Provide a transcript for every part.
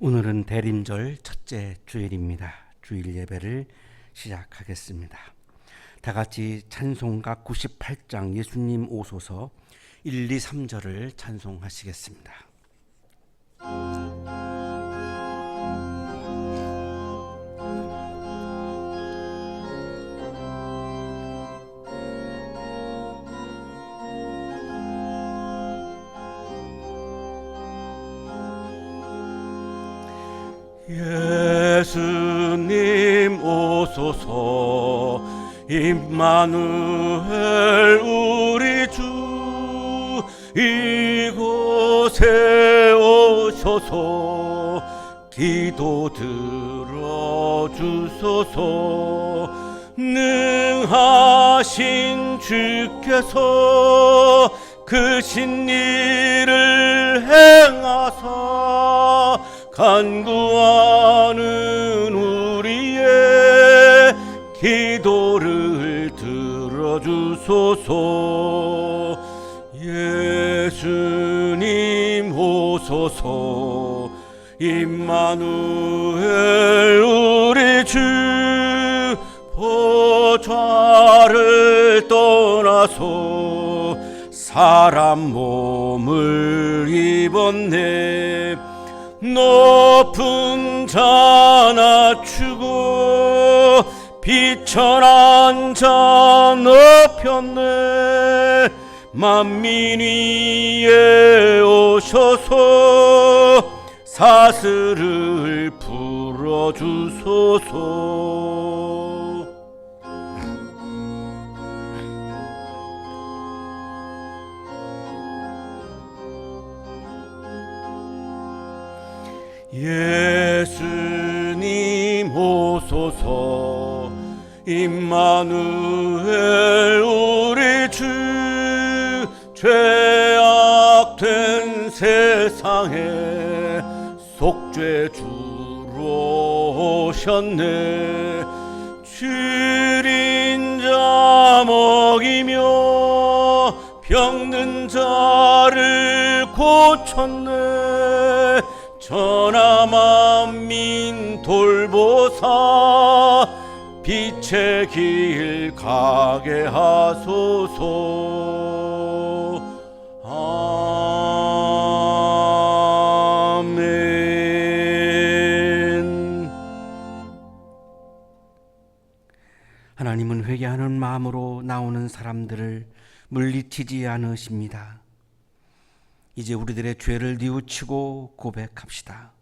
오늘은 대림절 첫째 주일입니다. 주일 예배를 시작하겠습니다. 다 같이 찬송가 98장 예수님 오소서 1, 2, 3절을 찬송하시겠습니다. 예수님 오소서 임마누엘 우리 주 이곳에 오셔서 기도 들어주소서 능하신 주께서 크신 일을 행하사 간구하는 우리의 기도를 들어주소서. 예수님 오소서 임마누엘 우리 주 보좌를 떠나서 사람 몸을 입었네. 높은 자 낮추고 비천한 자 높였네. 만민 위에 오셔서 사슬을 풀어주소서. 예수님 오소서 임마누엘 우리 주 죄악된 세상에 속죄 주로 오셨네. 줄인 자 먹이며 병든 자를 고쳤네. 천하 만민 돌보사 빛의 길 가게 하소서. 아멘. 하나님은 회개하는 마음으로 나오는 사람들을 물리치지 않으십니다. 이제 우리들의 죄를 뉘우치고 고백합시다.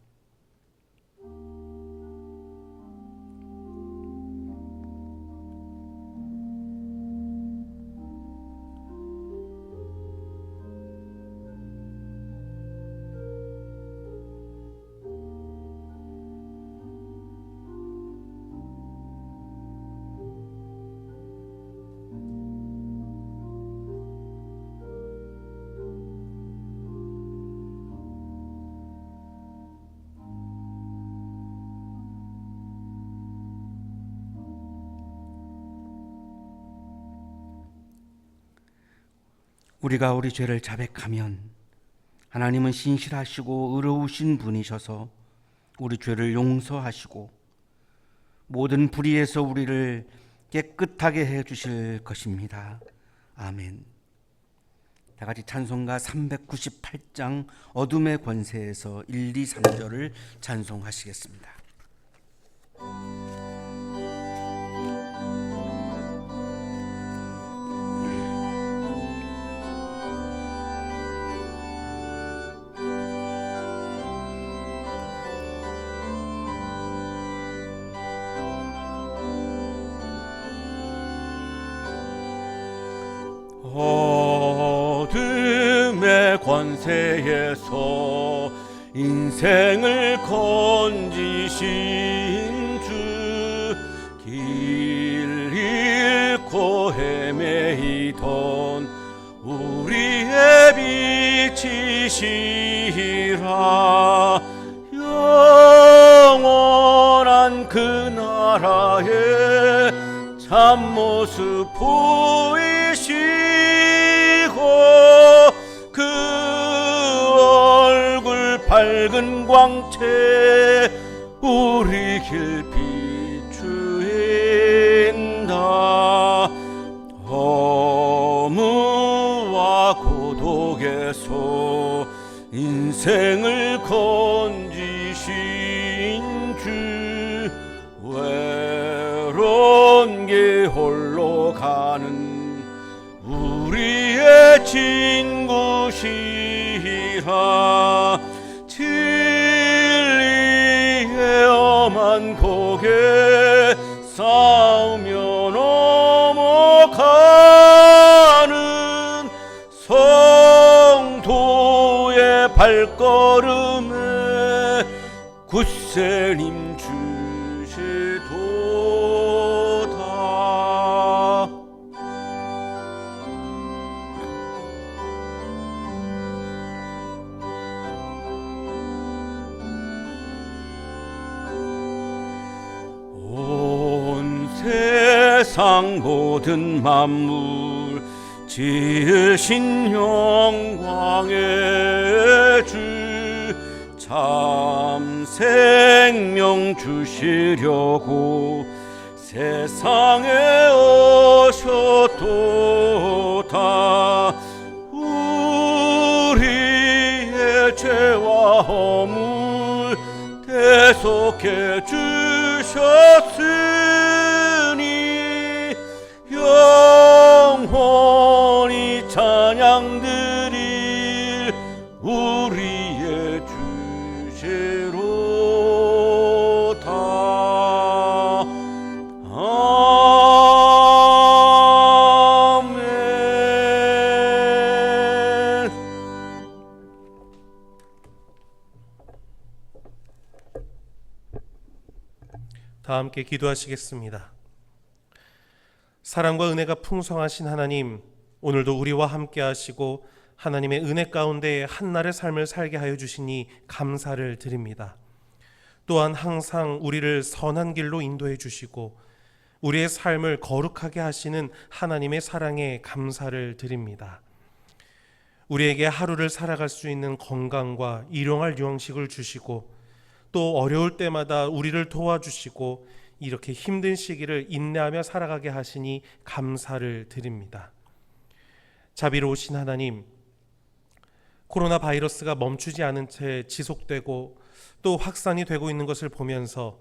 우리가 우리 죄를 자백하면 하나님은 신실하시고 의로우신 분이셔서 우리 죄를 용서하시고 모든 불의에서 우리를 깨끗하게 해주실 것입니다. 아멘. 다 같이 찬송가 398장 어둠의 권세에서 1, 2, 3절을 찬송하시겠습니다. 어둠의 권세에서 인생을 건지신 주 길 잃고 헤매이던 우리의 빛이시라. 영원한 그 나라의 참모습 보이시고 그 얼굴 밝 밝은 광채 우리 길 비추인다. 허무와 고독에서 인생을 건지신 주, 외로운 길 홀로 가는 우리의 친구시라. 진리의 엄한 고개 쌓으며 넘어가는 성도의 발걸음에 굳세림 주시도다. 온 세상 모든 만물 지으신 영광의 주, 참 생명 주시려고 세상에 오셨도다. 우리의 죄와 허물 대속해 주셨으니 영원히 찬양드릴 우리의 주시로다. 아멘. 다 함께 기도하시겠습니다. 사랑과 은혜가 풍성하신 하나님, 오늘도 우리와 함께 하시고 하나님의 은혜 가운데 한날의 삶을 살게 하여 주시니 감사를 드립니다. 또한 항상 우리를 선한 길로 인도해 주시고 우리의 삶을 거룩하게 하시는 하나님의 사랑에 감사를 드립니다. 우리에게 하루를 살아갈 수 있는 건강과 일용할 유황식을 주시고 또 어려울 때마다 우리를 도와주시고 이렇게 힘든 시기를 인내하며 살아가게 하시니 감사를 드립니다. 자비로우신 하나님, 코로나 바이러스가 멈추지 않은 채 지속되고 또 확산이 되고 있는 것을 보면서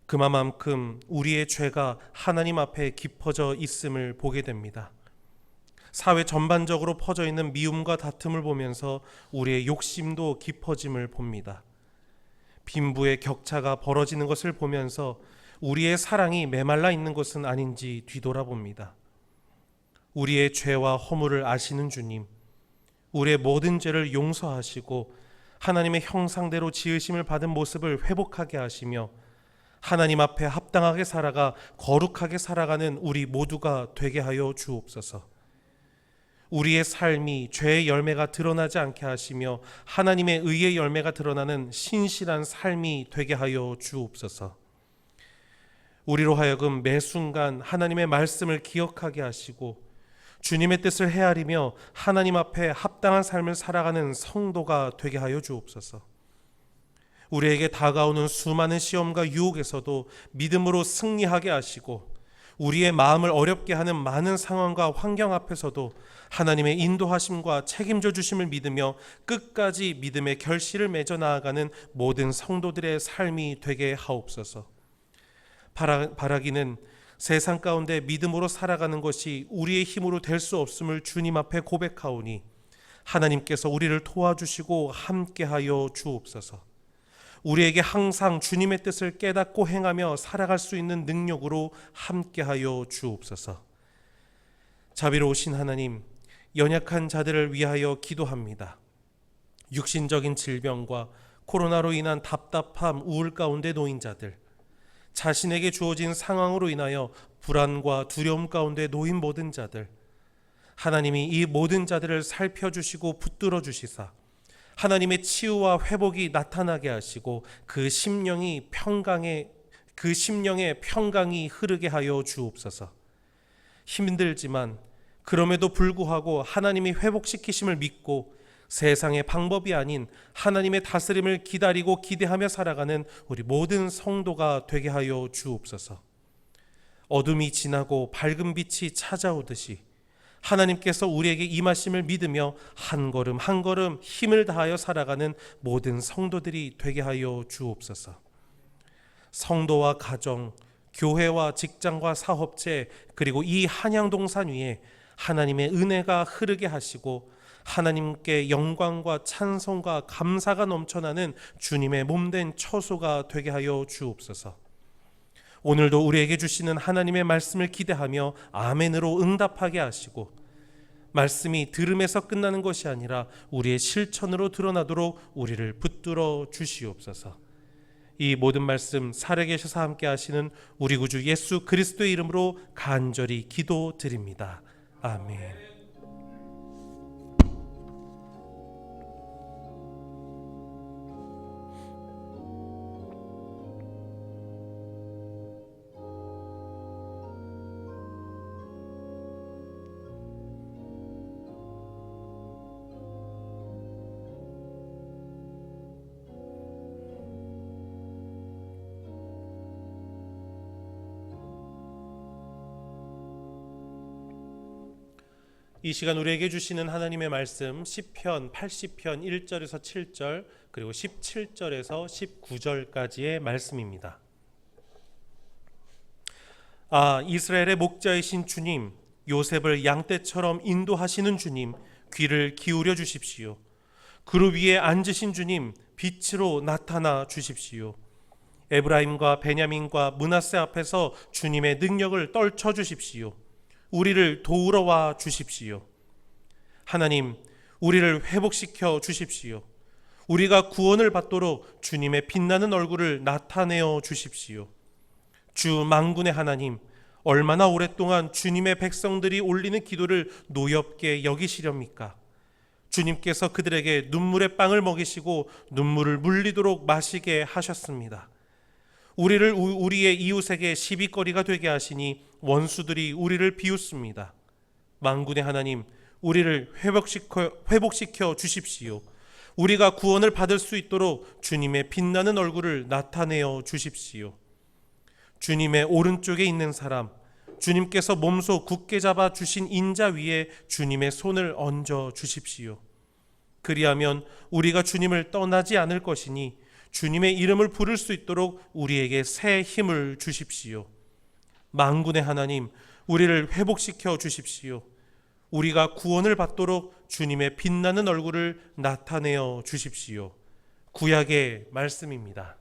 그만큼 우리의 죄가 하나님 앞에 깊어져 있음을 보게 됩니다. 사회 전반적으로 퍼져 있는 미움과 다툼을 보면서 우리의 욕심도 깊어짐을 봅니다. 빈부의 격차가 벌어지는 것을 보면서 우리의 사랑이 메말라 있는 것은 아닌지 뒤돌아봅니다. 우리의 죄와 허물을 아시는 주님, 우리의 모든 죄를 용서하시고 하나님의 형상대로 지으심을 받은 모습을 회복하게 하시며 하나님 앞에 합당하게 살아가 거룩하게 살아가는 우리 모두가 되게 하여 주옵소서. 우리의 삶이 죄의 열매가 드러나지 않게 하시며 하나님의 의의 열매가 드러나는 신실한 삶이 되게 하여 주옵소서. 우리로 하여금 매 순간 하나님의 말씀을 기억하게 하시고 주님의 뜻을 헤아리며 하나님 앞에 합당한 삶을 살아가는 성도가 되게 하여 주옵소서. 우리에게 다가오는 수많은 시험과 유혹에서도 믿음으로 승리하게 하시고 우리의 마음을 어렵게 하는 많은 상황과 환경 앞에서도 하나님의 인도하심과 책임져 주심을 믿으며 끝까지 믿음의 결실을 맺어 나아가는 모든 성도들의 삶이 되게 하옵소서. 바라기는 세상 가운데 믿음으로 살아가는 것이 우리의 힘으로 될 수 없음을 주님 앞에 고백하오니 하나님께서 우리를 도와주시고 함께하여 주옵소서. 우리에게 항상 주님의 뜻을 깨닫고 행하며 살아갈 수 있는 능력으로 함께하여 주옵소서. 자비로우신 하나님, 연약한 자들을 위하여 기도합니다. 육신적인 질병과 코로나로 인한 답답함, 우울 가운데 놓인 자들, 자신에게 주어진 상황으로 인하여 불안과 두려움 가운데 놓인 모든 자들, 하나님이 이 모든 자들을 살펴주시고 붙들어 주시사 하나님의 치유와 회복이 나타나게 하시고 그 심령의 평강이 흐르게 하여 주옵소서. 힘들지만 그럼에도 불구하고 하나님이 회복시키심을 믿고 세상의 방법이 아닌 하나님의 다스림을 기다리고 기대하며 살아가는 우리 모든 성도가 되게 하여 주옵소서. 어둠이 지나고 밝은 빛이 찾아오듯이 하나님께서 우리에게 임하심을 믿으며 한 걸음 한 걸음 힘을 다하여 살아가는 모든 성도들이 되게 하여 주옵소서. 성도와 가정, 교회와 직장과 사업체, 그리고 이 한양동산 위에 하나님의 은혜가 흐르게 하시고 하나님께 영광과 찬송과 감사가 넘쳐나는 주님의 몸된 처소가 되게 하여 주옵소서. 오늘도 우리에게 주시는 하나님의 말씀을 기대하며 아멘으로 응답하게 하시고, 말씀이 들음에서 끝나는 것이 아니라 우리의 실천으로 드러나도록 우리를 붙들어 주시옵소서. 이 모든 말씀 살아계셔서 함께 하시는 우리 구주 예수 그리스도의 이름으로 간절히 기도드립니다. 아멘. 이 시간 우리에게 주시는 하나님의 말씀 시편 80편 1절에서 7절 그리고 17절에서 19절까지의 말씀입니다. 이스라엘의 목자이신 주님, 요셉을 양떼처럼 인도하시는 주님, 귀를 기울여 주십시오. 그룹 위에 앉으신 주님, 빛으로 나타나 주십시오. 에브라임과 베냐민과 므낫세 앞에서 주님의 능력을 떨쳐 주십시오. 우리를 도우러 와 주십시오. 하나님, 우리를 회복시켜 주십시오. 우리가 구원을 받도록 주님의 빛나는 얼굴을 나타내어 주십시오. 주 만군의 하나님, 얼마나 오랫동안 주님의 백성들이 올리는 기도를 노엽게 여기시렵니까? 주님께서 그들에게 눈물의 빵을 먹이시고 눈물을 물리도록 마시게 하셨습니다. 우리를 우리의 이웃에게 시비거리가 되게 하시니 원수들이 우리를 비웃습니다. 만군의 하나님, 우리를 회복시켜 주십시오. 우리가 구원을 받을 수 있도록 주님의 빛나는 얼굴을 나타내어 주십시오. 주님의 오른쪽에 있는 사람, 주님께서 몸소 굳게 잡아 주신 인자 위에 주님의 손을 얹어 주십시오. 그리하면 우리가 주님을 떠나지 않을 것이니 주님의 이름을 부를 수 있도록 우리에게 새 힘을 주십시오. 만군의 하나님, 우리를 회복시켜 주십시오. 우리가 구원을 받도록 주님의 빛나는 얼굴을 나타내어 주십시오. 구약의 말씀입니다.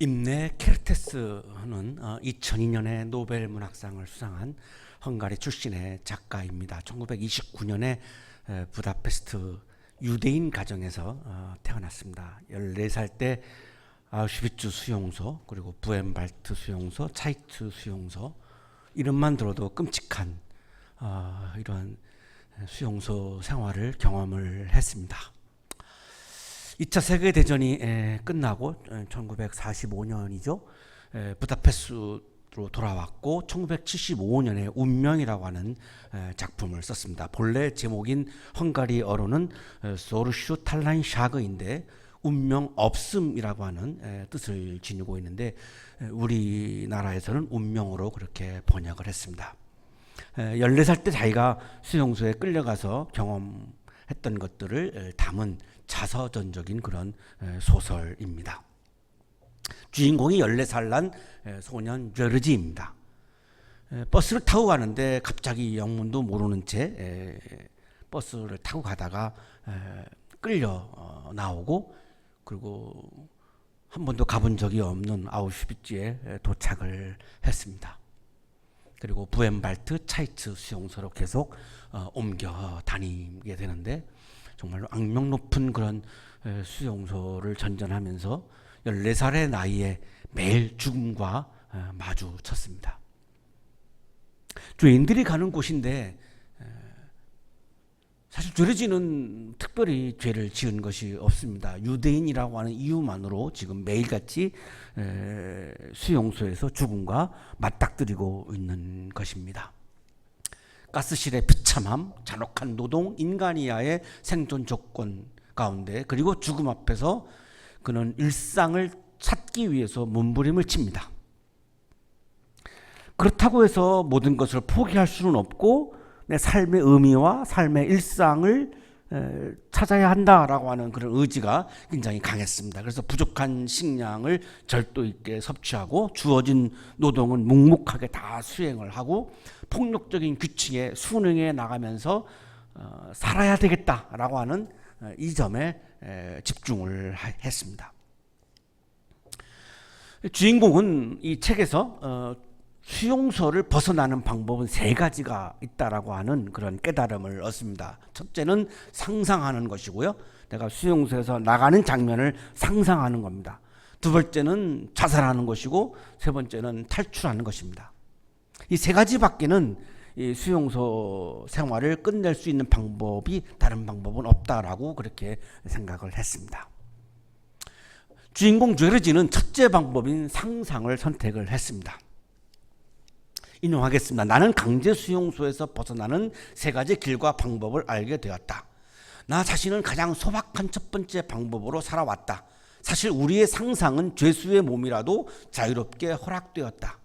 임내 케르테스는 2002년에 노벨 문학상을 수상한 헝가리 출신의 작가입니다. 1929년에 부다페스트 유대인 가정에서 태어났습니다. 14살 때 아우슈비츠 수용소, 그리고 부엔발트 수용소, 차이트 수용소, 이름만 들어도 끔찍한 이런 수용소 생활을 경험을 했습니다. 2차 세계대전이 끝나고 1945년이죠. 부다페스트로 돌아왔고 1975년에 운명이라고 하는 작품을 썼습니다. 본래 제목인 헝가리어로는 소르슈 탈란 샤그인데 운명 없음이라고 하는 뜻을 지니고 있는데 우리나라에서는 운명으로 그렇게 번역을 했습니다. 14살 때 자기가 수용소에 끌려가서 경험했던 것들을 담은 자서전적인 그런 소설입니다. 주인공이 14살 난 소년 르지입니다. 버스를 타고 가는데 갑자기 영문도 모르는 채 버스를 타고 가다가 끌려 나오고, 그리고 한 번도 가본 적이 없는 아우슈비츠에 도착을 했습니다. 그리고 부엔발트, 차이트 수용소로 계속 옮겨 다니게 되는데, 정말로 악명 높은 그런 수용소를 전전하면서 14살의 나이에 매일 죽음과 마주쳤습니다. 죄인들이 가는 곳인데 사실 죄르지는 특별히 죄를 지은 것이 없습니다. 유대인이라고 하는 이유만으로 지금 매일같이 수용소에서 죽음과 맞닥뜨리고 있는 것입니다. 가스실의 비참함, 잔혹한 노동, 인간이야의 생존 조건 가운데, 그리고 죽음 앞에서 그는 일상을 찾기 위해서 몸부림을 칩니다. 그렇다고 해서 모든 것을 포기할 수는 없고 내 삶의 의미와 삶의 일상을 찾아야 한다라고 하는 그런 의지가 굉장히 강했습니다. 그래서 부족한 식량을 절도 있게 섭취하고 주어진 노동은 묵묵하게 다 수행을 하고 폭력적인 규칙에 순응해 나가면서 살아야 되겠다라고 하는 이 점에 집중을 했습니다. 주인공은 이 책에서 수용소를 벗어나는 방법은 3가지가 있다라고 하는 그런 깨달음을 얻습니다. 첫째는 상상하는 것이고요. 내가 수용소에서 나가는 장면을 상상하는 겁니다. 두 번째는 자살하는 것이고, 세 번째는 탈출하는 것입니다. 이 3가지밖에는 이 수용소 생활을 끝낼 수 있는 방법이, 다른 방법은 없다라고 그렇게 생각을 했습니다. 주인공 죄르지는 첫째 방법인 상상을 선택을 했습니다. 인용하겠습니다. 나는 강제 수용소에서 벗어나는 세 가지 길과 방법을 알게 되었다. 나 자신은 가장 소박한 첫 번째 방법으로 살아왔다. 사실 우리의 상상은 죄수의 몸이라도 자유롭게 허락되었다.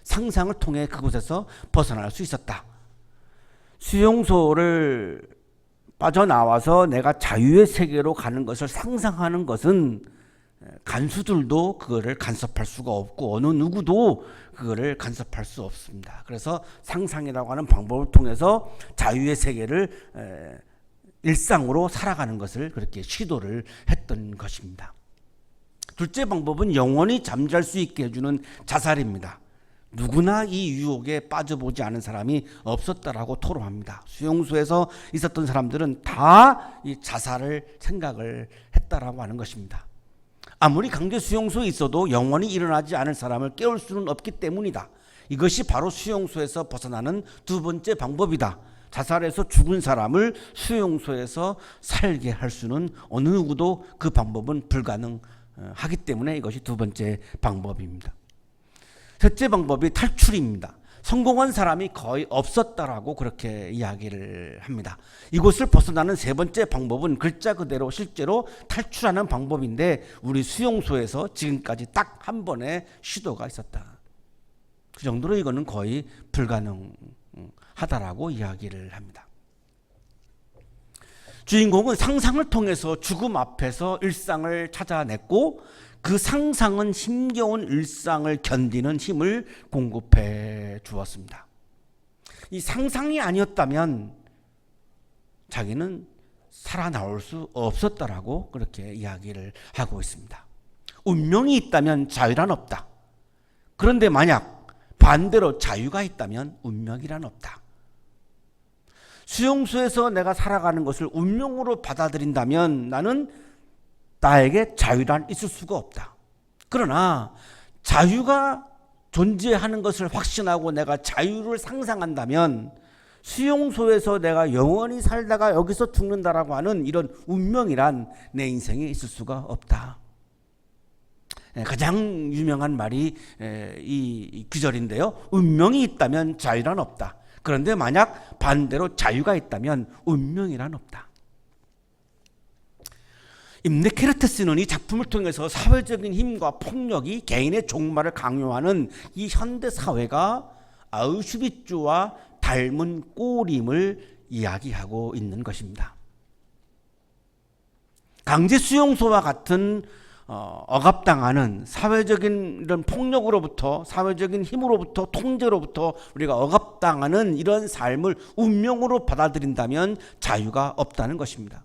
상상을 통해 그곳에서 벗어날 수 있었다. 수용소를 빠져나와서 내가 자유의 세계로 가는 것을 상상하는 것은 간수들도 그거를 간섭할 수가 없고 어느 누구도 그거를 간섭할 수 없습니다. 그래서 상상이라고 하는 방법을 통해서 자유의 세계를 일상으로 살아가는 것을 그렇게 시도를 했던 것입니다. 둘째 방법은 영원히 잠잘 수 있게 해주는 자살입니다. 누구나 이 유혹에 빠져보지 않은 사람이 없었다라고 토로합니다. 수용소에서 있었던 사람들은 다 이 자살을 생각을 했다라고 하는 것입니다. 아무리 강제 수용소에 있어도 영원히 일어나지 않을 사람을 깨울 수는 없기 때문이다. 이것이 바로 수용소에서 벗어나는 두 번째 방법이다. 자살해서 죽은 사람을 수용소에서 살게 할 수는 어느 누구도 그 방법은 불가능하기 때문에 이것이 두 번째 방법입니다. 셋째 방법이 탈출입니다. 성공한 사람이 거의 없었다라고 그렇게 이야기를 합니다. 이곳을 벗어나는 세 번째 방법은 글자 그대로 실제로 탈출하는 방법인데 우리 수용소에서 지금까지 딱 한 번의 시도가 있었다. 그 정도로 이거는 거의 불가능하다라고 이야기를 합니다. 주인공은 상상을 통해서 죽음 앞에서 일상을 찾아냈고 그 상상은 힘겨운 일상을 견디는 힘을 공급해 주었습니다. 이 상상이 아니었다면 자기는 살아나올 수 없었다라고 그렇게 이야기를 하고 있습니다. 운명이 있다면 자유란 없다. 그런데 만약 반대로 자유가 있다면 운명이란 없다. 수용소에서 내가 살아가는 것을 운명으로 받아들인다면 나는 나에게 자유란 있을 수가 없다. 그러나 자유가 존재하는 것을 확신하고 내가 자유를 상상한다면 수용소에서 내가 영원히 살다가 여기서 죽는다라고 하는 이런 운명이란 내 인생에 있을 수가 없다. 가장 유명한 말이 이 구절인데요. 운명이 있다면 자유란 없다. 그런데 만약 반대로 자유가 있다면 운명이란 없다. 임네케르테스는 이 작품을 통해서 사회적인 힘과 폭력이 개인의 종말을 강요하는 이 현대 사회가 아우슈비츠와 닮은 꼴임을 이야기하고 있는 것입니다. 강제 수용소와 같은 억압당하는 사회적인 이런 폭력으로부터 사회적인 힘으로부터 통제로부터 우리가 억압당하는 이런 삶을 운명으로 받아들인다면 자유가 없다는 것입니다.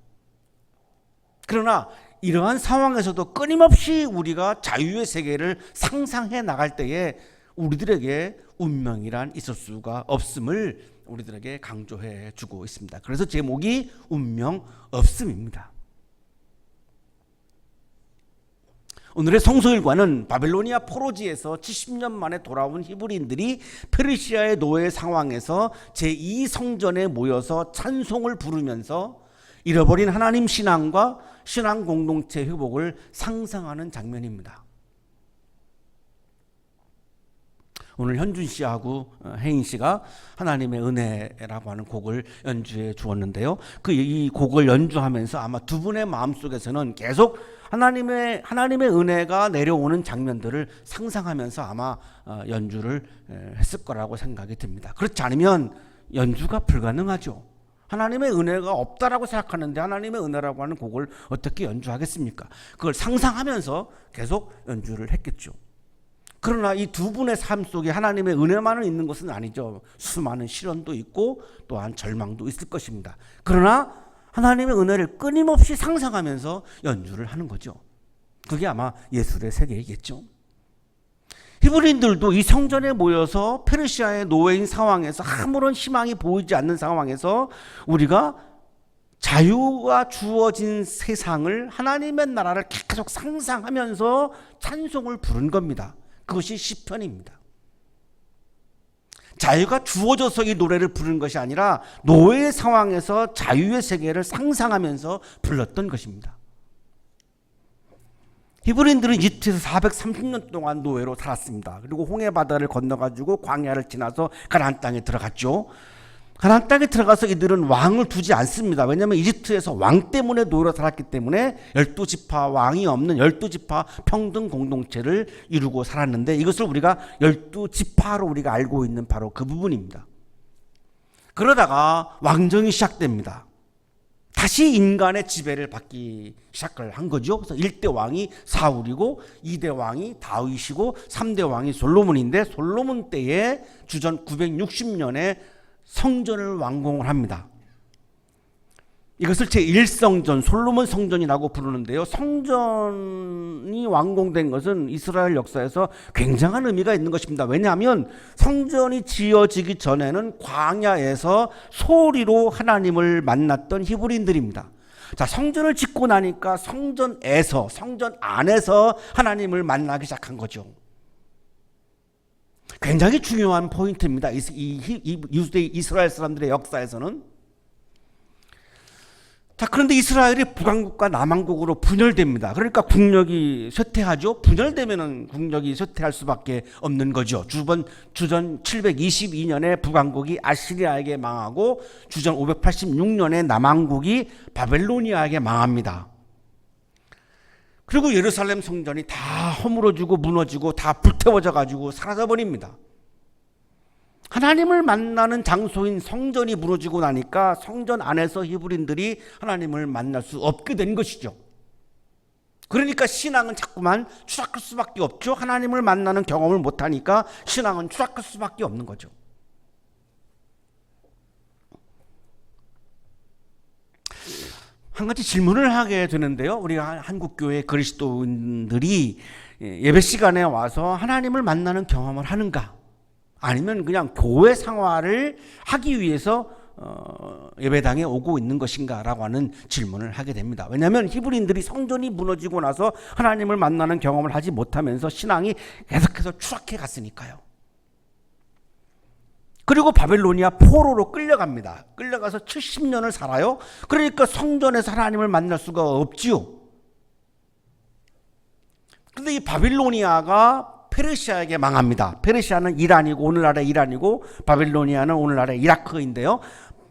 그러나 이러한 상황에서도 끊임없이 우리가 자유의 세계를 상상해 나갈 때에 우리들에게 운명이란 있을 수가 없음을 우리들에게 강조해 주고 있습니다. 그래서 제목이 운명 없음입니다. 오늘의 성서일과는 바벨로니아 포로지에서 70년 만에 돌아온 히브리인들이 페르시아의 노예 상황에서 제2성전에 모여서 찬송을 부르면서 잃어버린 하나님 신앙과 신앙 공동체 회복을 상상하는 장면입니다. 오늘 현준 씨하고 혜인 씨가 하나님의 은혜라고 하는 곡을 연주해 주었는데요. 이 곡을 연주하면서 아마 두 분의 마음속에서는 계속 하나님의 은혜가 내려오는 장면들을 상상하면서 아마 연주를 했을 거라고 생각이 듭니다. 그렇지 않으면 연주가 불가능하죠. 하나님의 은혜가 없다라고 생각하는데 하나님의 은혜라고 하는 곡을 어떻게 연주하겠습니까? 그걸 상상하면서 계속 연주를 했겠죠. 그러나 이 두 분의 삶 속에 하나님의 은혜만은 있는 것은 아니죠. 수많은 시련도 있고 또한 절망도 있을 것입니다. 그러나 하나님의 은혜를 끊임없이 상상하면서 연주를 하는 거죠. 그게 아마 예술의 세계이겠죠. 히브리인들도 이 성전에 모여서 페르시아의 노예인 상황에서 아무런 희망이 보이지 않는 상황에서 우리가 자유가 주어진 세상을 하나님의 나라를 계속 상상하면서 찬송을 부른 겁니다. 그것이 시편입니다. 자유가 주어져서 이 노래를 부른 것이 아니라 노예의 상황에서 자유의 세계를 상상하면서 불렀던 것입니다. 히브리인들은 이집트에서 430년 동안 노예로 살았습니다. 그리고 홍해 바다를 건너가지고 광야를 지나서 가나안 땅에 들어갔죠. 가나안 땅에 들어가서 이들은 왕을 두지 않습니다. 왜냐하면 이집트에서 왕 때문에 노예로 살았기 때문에 12지파 왕이 없는 12지파 평등 공동체를 이루고 살았는데, 이것을 우리가 12지파로 우리가 알고 있는 바로 그 부분입니다. 그러다가 왕정이 시작됩니다. 다시 인간의 지배를 받기 시작을 한 거죠. 그래서 1대 왕이 사울이고 2대 왕이 다윗이고 3대 왕이 솔로몬인데, 솔로몬 때에 주전 960년에 성전을 완공을 합니다. 이것을 제1성전, 솔로몬 성전이라고 부르는데요. 성전이 완공된 것은 이스라엘 역사에서 굉장한 의미가 있는 것입니다. 왜냐하면 성전이 지어지기 전에는 광야에서 소리로 하나님을 만났던 히브리인들입니다. 자, 성전을 짓고 나니까 성전에서, 성전 안에서 하나님을 만나기 시작한 거죠. 굉장히 중요한 포인트입니다. 이스라엘 사람들의 역사에서는. 자, 그런데 이스라엘이 북왕국과 남왕국으로 분열됩니다. 그러니까 국력이 쇠퇴하죠. 분열되면은 국력이 쇠퇴할 수밖에 없는 거죠. 주전 722년에 북왕국이 아시리아에게 망하고 주전 586년에 남왕국이 바벨로니아에게 망합니다. 그리고 예루살렘 성전이 다 허물어지고 무너지고 다 불태워져 가지고 사라져 버립니다. 하나님을 만나는 장소인 성전이 무너지고 나니까 성전 안에서 히브리인들이 하나님을 만날 수 없게 된 것이죠. 그러니까 신앙은 자꾸만 추락할 수밖에 없죠. 하나님을 만나는 경험을 못하니까 신앙은 추락할 수밖에 없는 거죠. 한 가지 질문을 하게 되는데요. 우리가 한국교회 그리스도인들이 예배 시간에 와서 하나님을 만나는 경험을 하는가? 아니면 그냥 교회 생활을 하기 위해서 예배당에 오고 있는 것인가? 라고 하는 질문을 하게 됩니다. 왜냐하면 히브리인들이 성전이 무너지고 나서 하나님을 만나는 경험을 하지 못하면서 신앙이 계속해서 추락해 갔으니까요. 그리고 바벨로니아 포로로 끌려갑니다. 끌려가서 70년을 살아요. 그러니까 성전에서 하나님을 만날 수가 없지요. 그런데 이 바빌로니아가 페르시아에게 망합니다. 페르시아는 이란이고, 오늘날의 이란이고, 바빌로니아는 오늘날의 이라크인데요.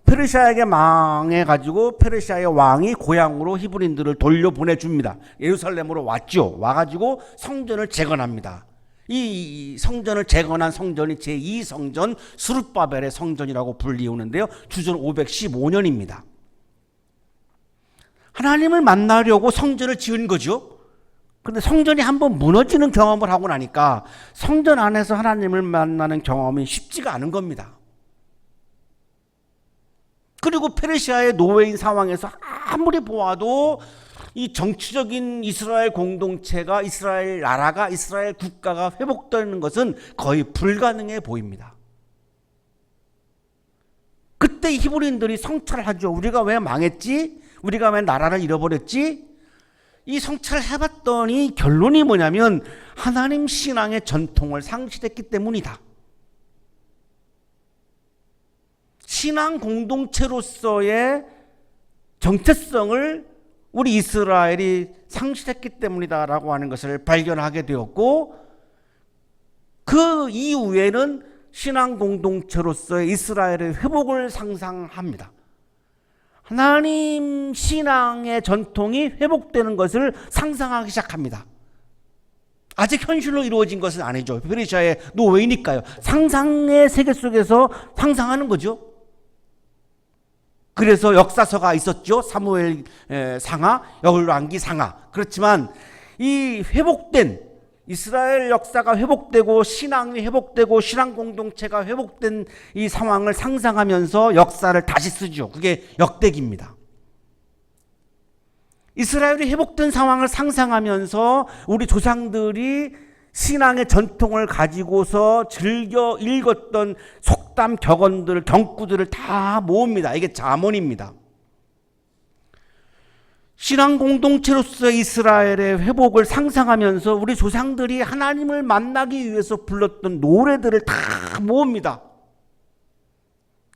페르시아에게 망해가지고 페르시아의 왕이 고향으로 히브리인들을 돌려보내줍니다. 예루살렘으로 왔죠. 와가지고 성전을 재건합니다. 이 성전을 재건한 성전이 제2성전 스룹바벨의 성전이라고 불리우는데요. 주전 515년입니다. 하나님을 만나려고 성전을 지은 거죠. 그런데 성전이 한번 무너지는 경험을 하고 나니까 성전 안에서 하나님을 만나는 경험이 쉽지가 않은 겁니다. 그리고 페르시아의 노예인 상황에서 아무리 보아도 이 정치적인 이스라엘 공동체가, 이스라엘 나라가, 이스라엘 국가가 회복되는 것은 거의 불가능해 보입니다. 그때 히브리인들이 성찰하죠. 우리가 왜 망했지? 우리가 왜 나라를 잃어버렸지? 이 성찰을 해봤더니 결론이 뭐냐면 하나님 신앙의 전통을 상실했기 때문이다. 신앙 공동체로서의 정체성을 우리 이스라엘이 상실했기 때문이다라고 하는 것을 발견하게 되었고, 그 이후에는 신앙 공동체로서의 이스라엘의 회복을 상상합니다. 하나님 신앙의 전통이 회복되는 것을 상상하기 시작합니다. 아직 현실로 이루어진 것은 아니죠. 페르시아의 노예이니까요. 상상의 세계 속에서 상상하는 거죠. 그래서 역사서가 있었죠. 사무엘 상하, 열왕기 상하. 그렇지만 이 회복된 이스라엘 역사가 회복되고 신앙이 회복되고 신앙 공동체가 회복된 이 상황을 상상하면서 역사를 다시 쓰죠. 그게 역대기입니다. 이스라엘이 회복된 상황을 상상하면서 우리 조상들이 신앙의 전통을 가지고서 즐겨 읽었던 속담, 격언들, 경구들을 다 모읍니다. 이게 잠언입니다. 신앙 공동체로서의 이스라엘의 회복을 상상하면서 우리 조상들이 하나님을 만나기 위해서 불렀던 노래들을 다 모읍니다.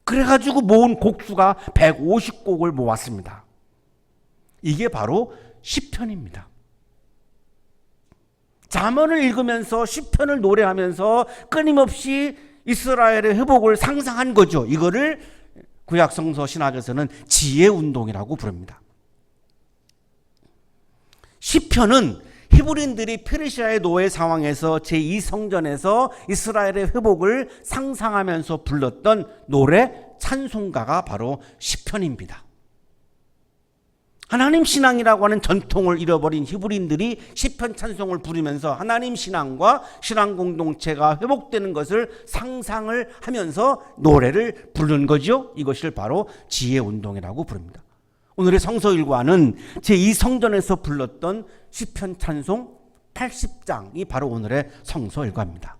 그래가지고 모은 곡수가 150곡을 모았습니다. 이게 바로 시편입니다. 잠언을 읽으면서 시편을 노래하면서 끊임없이 이스라엘의 회복을 상상한 거죠. 이거를 구약성서 신학에서는 지혜운동이라고 부릅니다. 시편은 히브리인들이 페르시아의 노예 상황에서 제2성전에서 이스라엘의 회복을 상상하면서 불렀던 노래 찬송가가 바로 시편입니다. 하나님 신앙이라고 하는 전통을 잃어버린 히브리인들이 시편 찬송을 부르면서 하나님 신앙과 신앙 공동체가 회복되는 것을 상상을 하면서 노래를 부르는 거죠. 이것을 바로 지혜운동이라고 부릅니다. 오늘의 성서 일과는 제2성전에서 불렀던 시편 찬송 80장이 바로 오늘의 성서 일과입니다.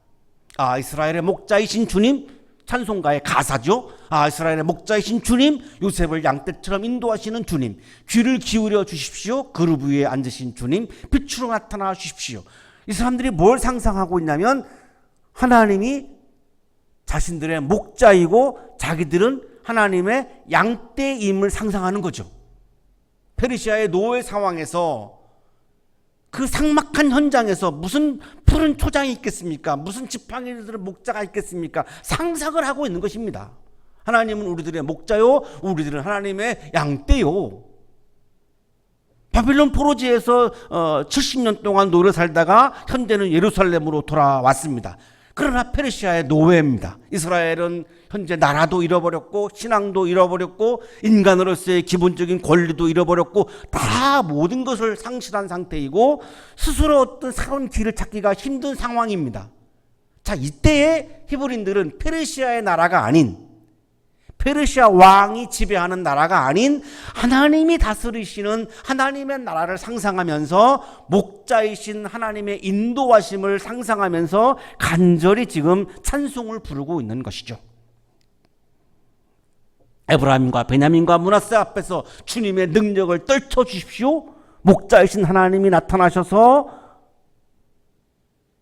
이스라엘의 목자이신 주님, 찬송가의 가사죠. 이스라엘의 목자이신 주님, 요셉을 양떼처럼 인도하시는 주님, 귀를 기울여 주십시오. 그룹 위에 앉으신 주님, 빛으로 나타나 주십시오. 이 사람들이 뭘 상상하고 있냐면 하나님이 자신들의 목자이고 자기들은 하나님의 양떼임을 상상하는 거죠. 페르시아의 노예 상황에서 그 삭막한 현장에서 무슨 푸른 초장이 있겠습니까? 무슨 지팡이들은 목자가 있겠습니까? 상상을 하고 있는 것입니다. 하나님은 우리들의 목자요, 우리들은 하나님의 양떼요. 바빌론 포로지에서 70년 동안 노래 살다가 현재는 예루살렘으로 돌아왔습니다. 그러나 페르시아의 노예입니다. 이스라엘은 현재 나라도 잃어버렸고 신앙도 잃어버렸고 인간으로서의 기본적인 권리도 잃어버렸고 다 모든 것을 상실한 상태이고 스스로 어떤 새로운 길을 찾기가 힘든 상황입니다. 자, 이때에 히브리인들은 페르시아의 나라가 아닌, 페르시아 왕이 지배하는 나라가 아닌 하나님이 다스리시는 하나님의 나라를 상상하면서 목자이신 하나님의 인도하심을 상상하면서 간절히 지금 찬송을 부르고 있는 것이죠. 에브라임과 베냐민과 므낫세 앞에서 주님의 능력을 떨쳐 주십시오. 목자이신 하나님이 나타나셔서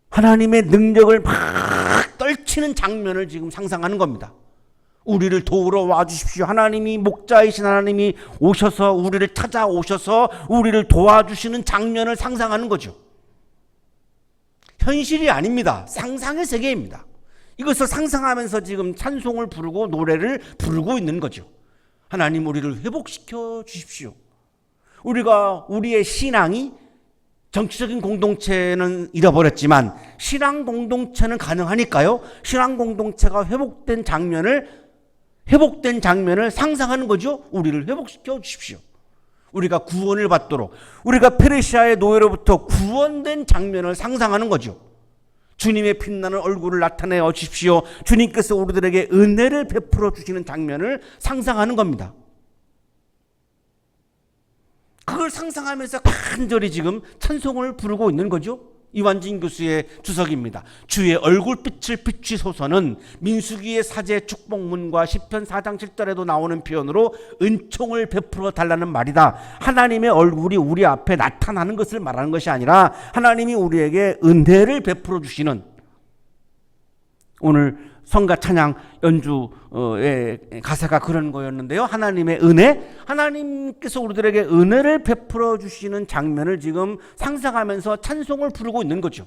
하나님의 능력을 막 떨치는 장면을 지금 상상하는 겁니다. 우리를 도우러 와주십시오. 하나님이 목자이신 하나님이 오셔서 우리를 찾아오셔서 우리를 도와주시는 장면을 상상하는 거죠. 현실이 아닙니다. 상상의 세계입니다. 이것을 상상하면서 지금 찬송을 부르고 노래를 부르고 있는 거죠. 하나님 우리를 회복시켜 주십시오. 우리의 신앙이 정치적인 공동체는 잃어버렸지만 신앙 공동체는 가능하니까요. 신앙 공동체가 회복된 장면을 상상하는 거죠. 우리를 회복시켜 주십시오. 우리가 구원을 받도록, 우리가 페르시아의 노예로부터 구원된 장면을 상상하는 거죠. 주님의 빛나는 얼굴을 나타내어 주십시오. 주님께서 우리들에게 은혜를 베풀어 주시는 장면을 상상하는 겁니다. 그걸 상상하면서 간절히 지금 찬송을 부르고 있는 거죠. 이완진 교수의 주석입니다. 주의 얼굴빛을 비추소서는 민수기의 사제 축복문과 시편 4장 7절에도 나오는 표현으로 은총을 베풀어 달라는 말이다. 하나님의 얼굴이 우리 앞에 나타나는 것을 말하는 것이 아니라 하나님이 우리에게 은혜를 베풀어 주시는, 오늘 성가 찬양 연주의 가사가 그런 거였는데요. 하나님의 은혜, 하나님께서 우리들에게 은혜를 베풀어 주시는 장면을 지금 상상하면서 찬송을 부르고 있는 거죠.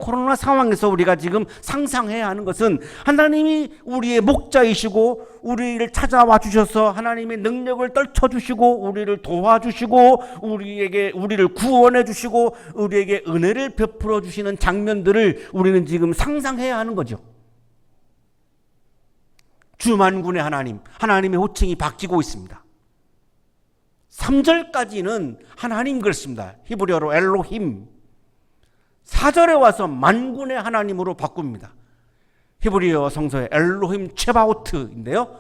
코로나 상황에서 우리가 지금 상상해야 하는 것은 하나님이 우리의 목자이시고 우리를 찾아와 주셔서 하나님의 능력을 떨쳐주시고 우리를 도와주시고 우리를 구원해 주시고 우리에게 은혜를 베풀어 주시는 장면들을 우리는 지금 상상해야 하는 거죠. 주만군의 하나님의 호칭이 바뀌고 있습니다. 3절까지는 하나님 그랬습니다. 히브리어로 엘로힘. 4절에 와서 만군의 하나님으로 바꿉니다. 히브리어 성서의 엘로힘 체바오트인데요.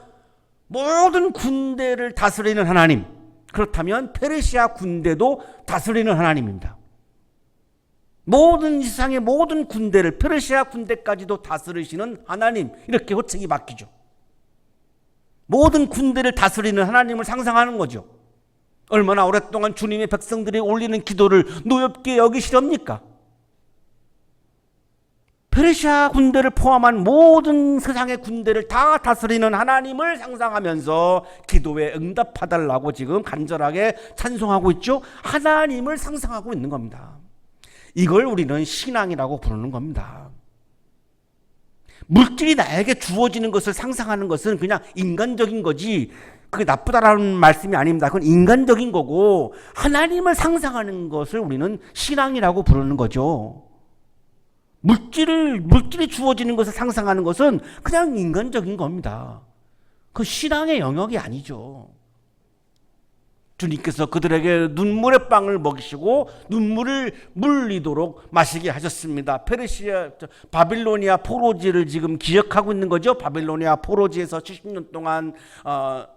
모든 군대를 다스리는 하나님. 그렇다면 페르시아 군대도 다스리는 하나님입니다. 모든 세상의 모든 군대를, 페르시아 군대까지도 다스리시는 하나님, 이렇게 호칭이 바뀌죠. 모든 군대를 다스리는 하나님을 상상하는 거죠. 얼마나 오랫동안 주님의 백성들이 올리는 기도를 노엽게 여기시렵니까? 페르시아 군대를 포함한 모든 세상의 군대를 다 다스리는 하나님을 상상하면서 기도에 응답하달라고 지금 간절하게 찬송하고 있죠. 하나님을 상상하고 있는 겁니다. 이걸 우리는 신앙이라고 부르는 겁니다. 물질이 나에게 주어지는 것을 상상하는 것은 그냥 인간적인 거지, 그게 나쁘다라는 말씀이 아닙니다. 그건 인간적인 거고, 하나님을 상상하는 것을 우리는 신앙이라고 부르는 거죠. 물질이 주어지는 것을 상상하는 것은 그냥 인간적인 겁니다. 그 신앙의 영역이 아니죠. 주님께서 그들에게 눈물의 빵을 먹이시고 눈물을 물리도록 마시게 하셨습니다. 바빌로니아 포로지를 지금 기억하고 있는 거죠. 바빌로니아 포로지에서 70년 동안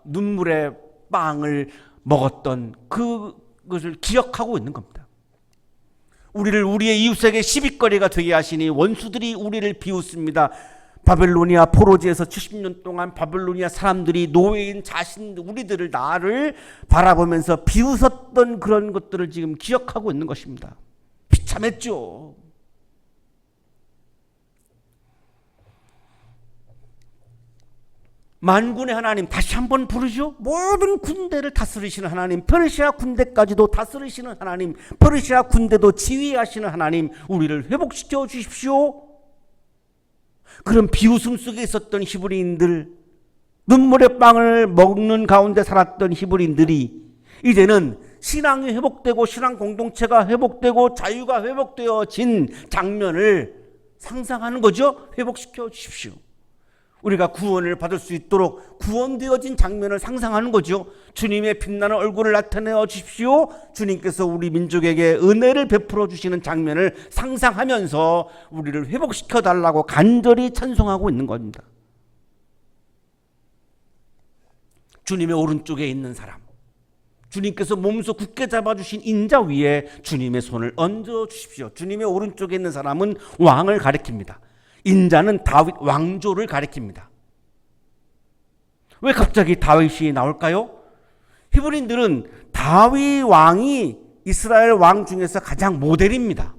눈물의 빵을 먹었던 그것을 기억하고 있는 겁니다. 우리를 우리의 이웃에게 시비거리가 되게 하시니 원수들이 우리를 비웃습니다. 바벨로니아 포로지에서 70년 동안 바벨로니아 사람들이 노예인 우리들을 나를 바라보면서 비웃었던 그런 것들을 지금 기억하고 있는 것입니다. 비참했죠. 만군의 하나님 다시 한번 부르죠. 모든 군대를 다스리시는 하나님, 페르시아 군대까지도 다스리시는 하나님, 페르시아 군대도 지휘하시는 하나님, 우리를 회복시켜 주십시오. 그런 비웃음 속에 있었던 히브리인들, 눈물의 빵을 먹는 가운데 살았던 히브리인들이 이제는 신앙이 회복되고 신앙 공동체가 회복되고 자유가 회복되어진 장면을 상상하는 거죠. 회복시켜 주십시오. 우리가 구원을 받을 수 있도록 구원되어진 장면을 상상하는 거죠. 주님의 빛나는 얼굴을 나타내어 주십시오. 주님께서 우리 민족에게 은혜를 베풀어 주시는 장면을 상상하면서 우리를 회복시켜 달라고 간절히 찬송하고 있는 겁니다. 주님의 오른쪽에 있는 사람, 주님께서 몸소 굳게 잡아주신 인자 위에 주님의 손을 얹어 주십시오. 주님의 오른쪽에 있는 사람은 왕을 가리킵니다. 인자는 다윗 왕조를 가리킵니다. 왜 갑자기 다윗이 나올까요? 히브리인들은 다윗 왕이 이스라엘 왕 중에서 가장 모델입니다.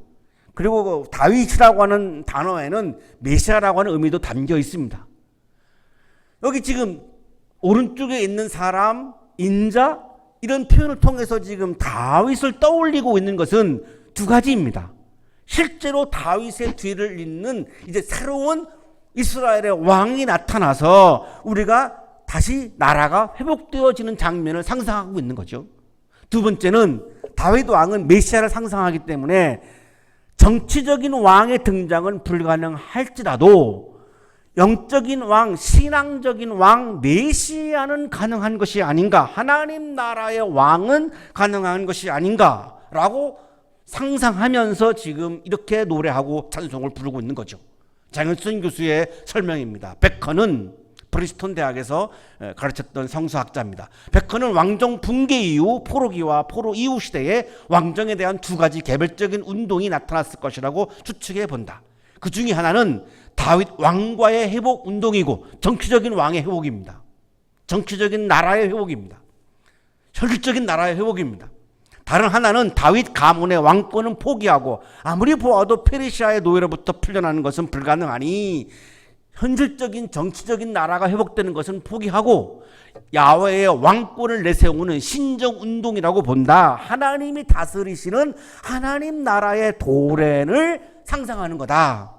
그리고 다윗이라고 하는 단어에는 메시아라고 하는 의미도 담겨 있습니다. 여기 지금 오른쪽에 있는 사람, 인자, 이런 표현을 통해서 지금 다윗을 떠올리고 있는 것은 두 가지입니다. 실제로 다윗의 뒤를 잇는 이제 새로운 이스라엘의 왕이 나타나서 우리가 다시 나라가 회복되어지는 장면을 상상하고 있는 거죠. 두 번째는 다윗 왕은 메시아를 상상하기 때문에 정치적인 왕의 등장은 불가능할지라도 영적인 왕, 신앙적인 왕, 메시아는 가능한 것이 아닌가, 하나님 나라의 왕은 가능한 것이 아닌가라고 상상하면서 지금 이렇게 노래하고 찬송을 부르고 있는 거죠. 장현순 교수의 설명입니다. 베컨은 프리스톤 대학에서 가르쳤던 성서학자입니다. 베컨은 왕정 붕괴 이후 포로기와 포로 이후 시대에 왕정에 대한 두 가지 개별적인 운동이 나타났을 것이라고 추측해 본다. 그 중에 하나는 다윗 왕과의 회복 운동이고 정치적인 왕의 회복입니다. 정치적인 나라의 회복입니다. 혈기적인 나라의 회복입니다. 다른 하나는 다윗 가문의 왕권은 포기하고 아무리 보아도 페르시아의 노예로부터 풀려나는 것은 불가능하니 현실적인 정치적인 나라가 회복되는 것은 포기하고 야훼의 왕권을 내세우는 신정운동이라고 본다. 하나님이 다스리시는 하나님 나라의 도래를 상상하는 거다.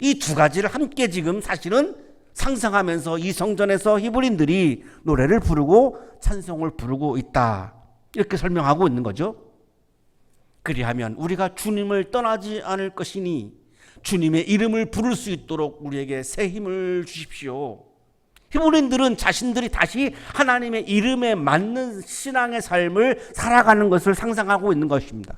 이 두 가지를 함께 지금 사실은 상상하면서 이 성전에서 히브리인들이 노래를 부르고 찬송을 부르고 있다. 이렇게 설명하고 있는 거죠. 그리하면 우리가 주님을 떠나지 않을 것이니 주님의 이름을 부를 수 있도록 우리에게 새 힘을 주십시오. 히브리인들은 자신들이 다시 하나님의 이름에 맞는 신앙의 삶을 살아가는 것을 상상하고 있는 것입니다.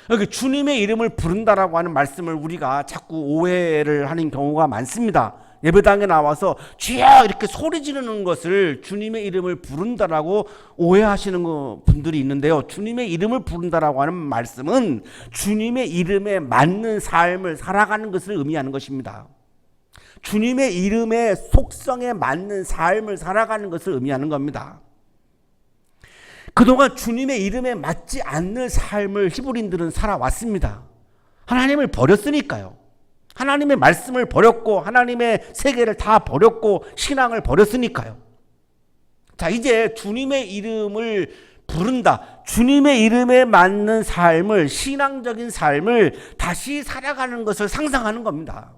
여기 주님의 이름을 부른다라고 하는 말씀을 우리가 자꾸 오해를 하는 경우가 많습니다. 예배당에 나와서 주여 이렇게 소리 지르는 것을 주님의 이름을 부른다라고 오해하시는 분들이 있는데요. 주님의 이름을 부른다라고 하는 말씀은 주님의 이름에 맞는 삶을 살아가는 것을 의미하는 것입니다. 주님의 이름의 속성에 맞는 삶을 살아가는 것을 의미하는 겁니다. 그동안 주님의 이름에 맞지 않는 삶을 히브리인들은 살아왔습니다. 하나님을 버렸으니까요. 하나님의 말씀을 버렸고 하나님의 세계를 다 버렸고 신앙을 버렸으니까요. 자, 이제 주님의 이름을 부른다. 주님의 이름에 맞는 삶을, 신앙적인 삶을 다시 살아가는 것을 상상하는 겁니다.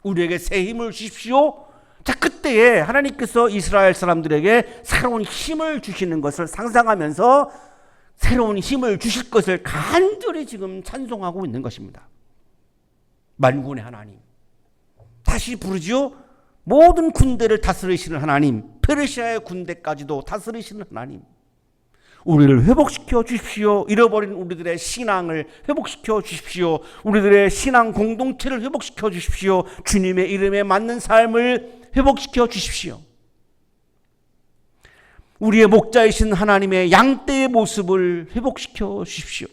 우리에게 새 힘을 주십시오. 자, 그때에 하나님께서 이스라엘 사람들에게 새로운 힘을 주시는 것을 상상하면서 새로운 힘을 주실 것을 간절히 지금 찬송하고 있는 것입니다. 만군의 하나님, 다시 부르지요. 모든 군대를 다스리시는 하나님, 페르시아의 군대까지도 다스리시는 하나님, 우리를 회복시켜 주십시오. 잃어버린 우리들의 신앙을 회복시켜 주십시오. 우리들의 신앙 공동체를 회복시켜 주십시오. 주님의 이름에 맞는 삶을 회복시켜 주십시오. 우리의 목자이신 하나님의 양떼의 모습을 회복시켜 주십시오.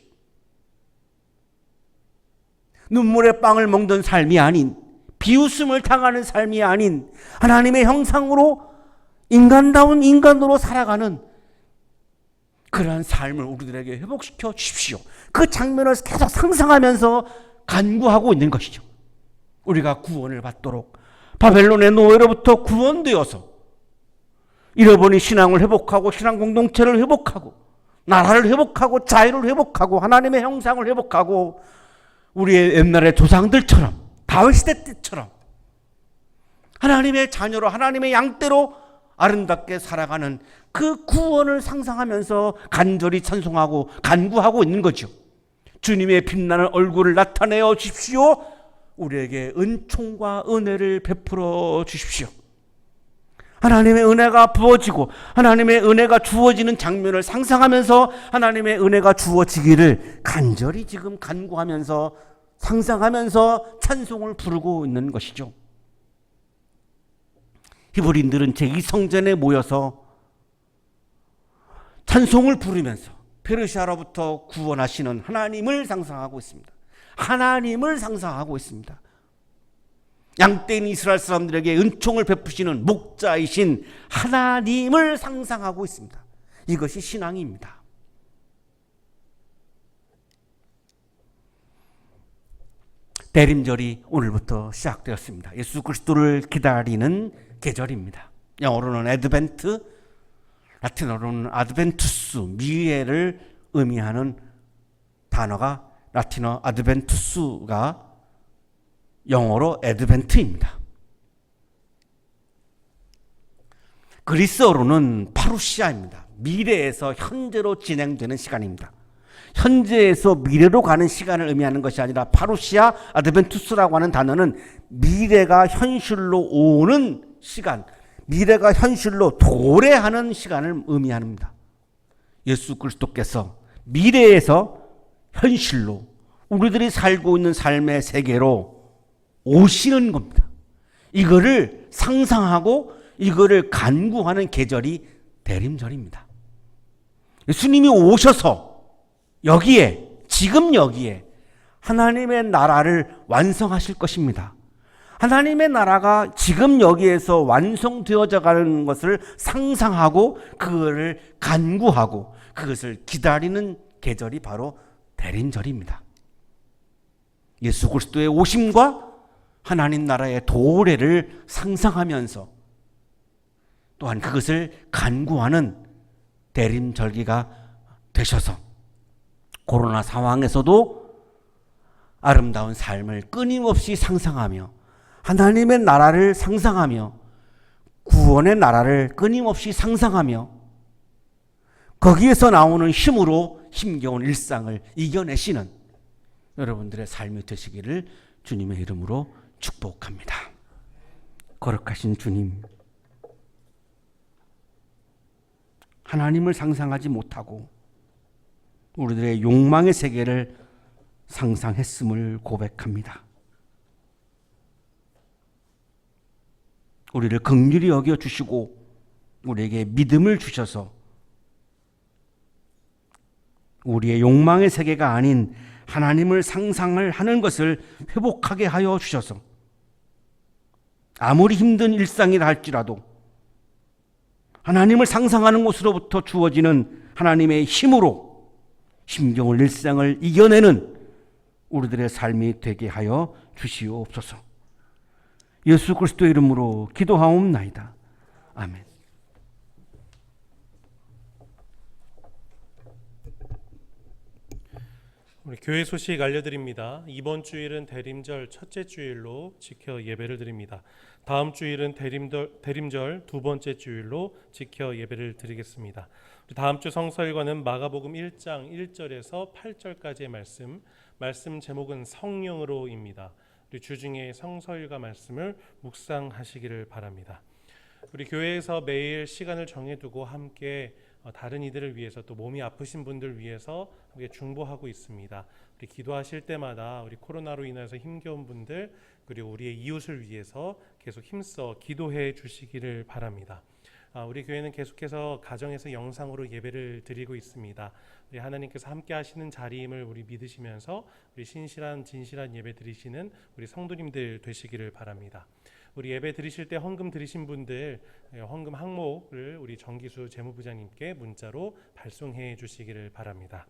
눈물의 빵을 먹던 삶이 아닌, 비웃음을 당하는 삶이 아닌 하나님의 형상으로 인간다운 인간으로 살아가는 그러한 삶을 우리들에게 회복시켜 주십시오. 그 장면을 계속 상상하면서 간구하고 있는 것이죠. 우리가 구원을 받도록 바벨론의 노예로부터 구원되어서 잃어버린 신앙을 회복하고 신앙 공동체를 회복하고 나라를 회복하고 자유를 회복하고 하나님의 형상을 회복하고 우리의 옛날의 조상들처럼 다윗 시대 때처럼 하나님의 자녀로 하나님의 양떼로 아름답게 살아가는 그 구원을 상상하면서 간절히 찬송하고 간구하고 있는 거죠. 주님의 빛나는 얼굴을 나타내어 주십시오. 우리에게 은총과 은혜를 베풀어 주십시오. 하나님의 은혜가 부어지고 하나님의 은혜가 주어지는 장면을 상상하면서 하나님의 은혜가 주어지기를 간절히 지금 간구하면서 상상하면서 찬송을 부르고 있는 것이죠. 히브리인들은 제2성전에 모여서 찬송을 부르면서 페르시아로부터 구원하시는 하나님을 상상하고 있습니다. 하나님을 상상하고 있습니다. 양떼인 이스라엘 사람들에게 은총을 베푸시는 목자이신 하나님을 상상하고 있습니다. 이것이 신앙입니다. 대림절이 오늘부터 시작되었습니다. 예수 그리스도를 기다리는 계절입니다. 영어로는 애드벤트, 라틴어로는 아드벤투스, 미래를 의미하는 단어가 라틴어 아드벤투스가 영어로 애드벤트입니다. 그리스어로는 파루시아입니다. 미래에서 현재로 진행되는 시간입니다. 현재에서 미래로 가는 시간을 의미하는 것이 아니라 파루시아 아드벤투스라고 하는 단어는 미래가 현실로 오는 시간, 미래가 현실로 도래하는 시간을 의미합니다. 예수 그리스도께서 미래에서 현실로 우리들이 살고 있는 삶의 세계로 오시는 겁니다. 이거를 상상하고 이거를 간구하는 계절이 대림절입니다. 예수님이 오셔서 여기에, 지금 여기에 하나님의 나라를 완성하실 것입니다. 하나님의 나라가 지금 여기에서 완성되어져 가는 것을 상상하고 그것을 간구하고 그것을 기다리는 계절이 바로 대림절입니다. 예수 그리스도의 오심과 하나님 나라의 도래를 상상하면서 또한 그것을 간구하는 대림절기가 되셔서 코로나 상황에서도 아름다운 삶을 끊임없이 상상하며 하나님의 나라를 상상하며 구원의 나라를 끊임없이 상상하며 거기에서 나오는 힘으로 힘겨운 일상을 이겨내시는 여러분들의 삶이 되시기를 주님의 이름으로 축복합니다. 거룩하신 주님, 하나님을 상상하지 못하고 우리들의 욕망의 세계를 상상했음을 고백합니다. 우리를 긍휼히 여겨주시고 우리에게 믿음을 주셔서 우리의 욕망의 세계가 아닌 하나님을 상상을 하는 것을 회복하게 하여 주셔서 아무리 힘든 일상이라 할지라도 하나님을 상상하는 곳으로부터 주어지는 하나님의 힘으로 힘겨운 일상을 이겨내는 우리들의 삶이 되게 하여 주시옵소서. 예수 그리스도의 이름으로 기도하옵나이다. 아멘. 우리 교회 소식 알려드립니다. 이번 주일은 대림절 첫째 주일로 지켜 예배를 드립니다. 다음 주일은 대림절 두 번째 주일로 지켜 예배를 드리겠습니다. 다음 주 성서일과는 마가복음 1장 1절에서 8절까지의 말씀 제목은 성령으로입니다. 우리 주중에 성서일과 말씀을 묵상하시기를 바랍니다. 우리 교회에서 매일 시간을 정해두고 함께 다른 이들을 위해서 또 몸이 아프신 분들 위해서 함께 중보하고 있습니다. 우리 기도하실 때마다 우리 코로나로 인해서 힘겨운 분들 그리고 우리의 이웃을 위해서 계속 힘써 기도해 주시기를 바랍니다. 우리 교회는 계속해서 가정에서 영상으로 예배를 드리고 있습니다. 우리 하나님께서 함께 하시는 자리임을 우리 믿으시면서 우리 신실한 진실한 예배 드리시는 우리 성도님들 되시기를 바랍니다. 우리 예배 드리실 때 헌금 드리신 분들 헌금 항목을 우리 정기수 재무부장님께 문자로 발송해 주시기를 바랍니다.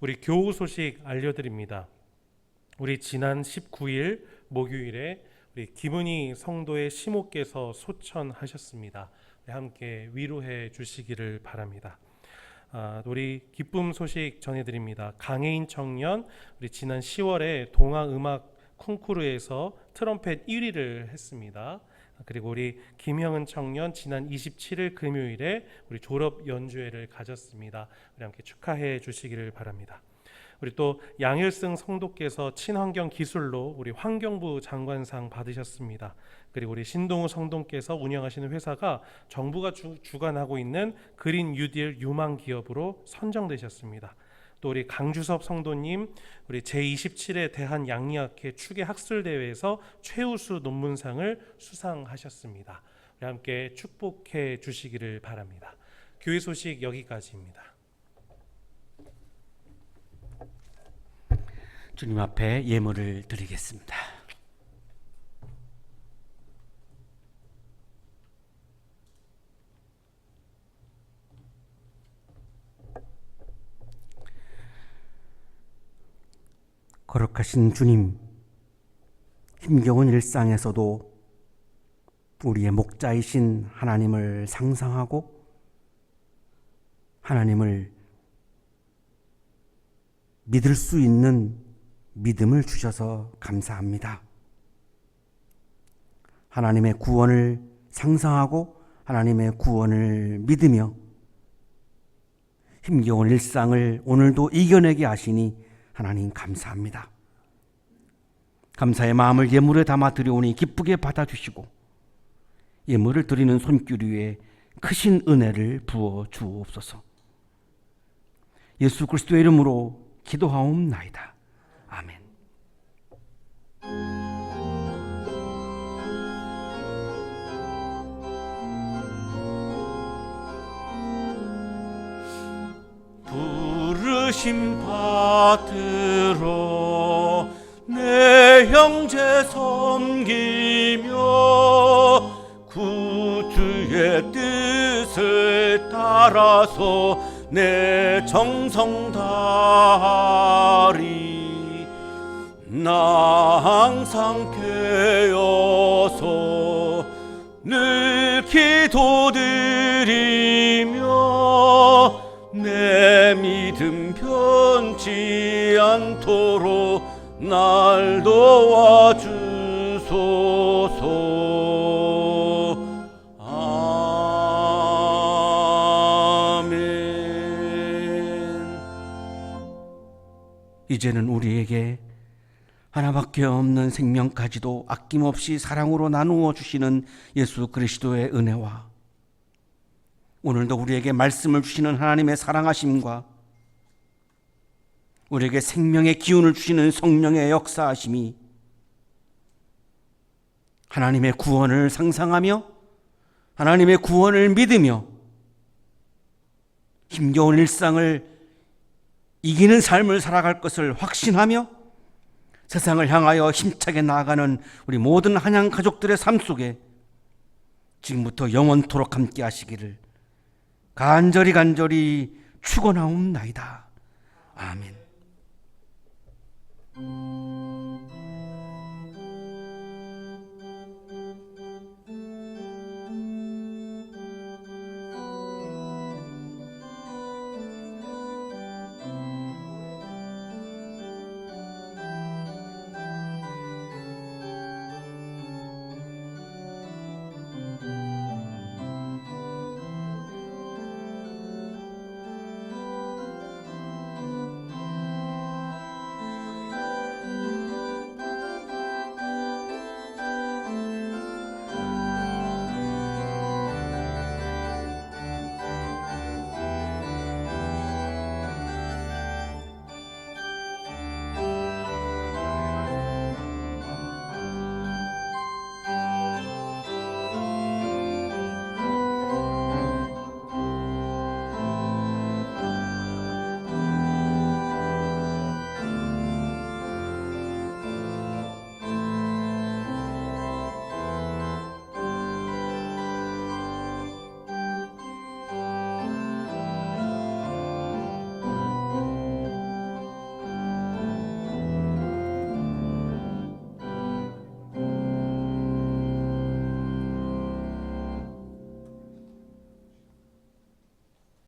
우리 교우 소식 알려드립니다. 우리 지난 19일 목요일에 우리 김은희 성도의 시모께서 소천하셨습니다. 함께 위로해 주시기를 바랍니다. 우리 기쁨 소식 전해드립니다. 강혜인 청년 우리 지난 10월에 동아음악 콩쿠르에서 트럼펫 1위를 했습니다. 그리고 우리 김형은 청년 지난 27일 금요일에 우리 졸업 연주회를 가졌습니다. 우리 함께 축하해 주시기를 바랍니다. 우리 또 양일승 성도께서 친환경 기술로 우리 환경부 장관상 받으셨습니다. 그리고 우리 신동우 성도께서 운영하시는 회사가 정부가 주관하고 있는 그린 뉴딜 유망 기업으로 선정되셨습니다. 또 우리 강주섭 성도님 우리 제27회 대한 양리학회 추계 학술 대회에서 최우수 논문상을 수상하셨습니다. 우리 함께 축복해 주시기를 바랍니다. 교회 소식 여기까지입니다. 주님 앞에 예물을 드리겠습니다. 거룩하신 주님, 힘겨운 일상에서도 우리의 목자이신 하나님을 상상하고 하나님을 믿을 수 있는 믿음을 주셔서 감사합니다. 하나님의 구원을 상상하고 하나님의 구원을 믿으며 힘겨운 일상을 오늘도 이겨내게 하시니 하나님 감사합니다. 감사의 마음을 예물에 담아 드려오니 기쁘게 받아주시고 예물을 드리는 손길 위에 크신 은혜를 부어 주옵소서. 예수 그리스도의 이름으로 기도하옵나이다. 아멘. 부르심 받들어 내 형제 섬기며 구주의 뜻을 따라서 내 정성 다하리. 나 항상 깨어서 늘 기도드리며 내 믿음 변치 않도록 날 도와주소서. 아멘. 이제는 우리에게 하나밖에 없는 생명까지도 아낌없이 사랑으로 나누어 주시는 예수 그리스도의 은혜와 오늘도 우리에게 말씀을 주시는 하나님의 사랑하심과 우리에게 생명의 기운을 주시는 성령의 역사하심이 하나님의 구원을 상상하며 하나님의 구원을 믿으며 힘겨운 일상을 이기는 삶을 살아갈 것을 확신하며 세상을 향하여 힘차게 나아가는 우리 모든 한양 가족들의 삶 속에 지금부터 영원토록 함께 하시기를 간절히 축원하옵나이다. 아멘.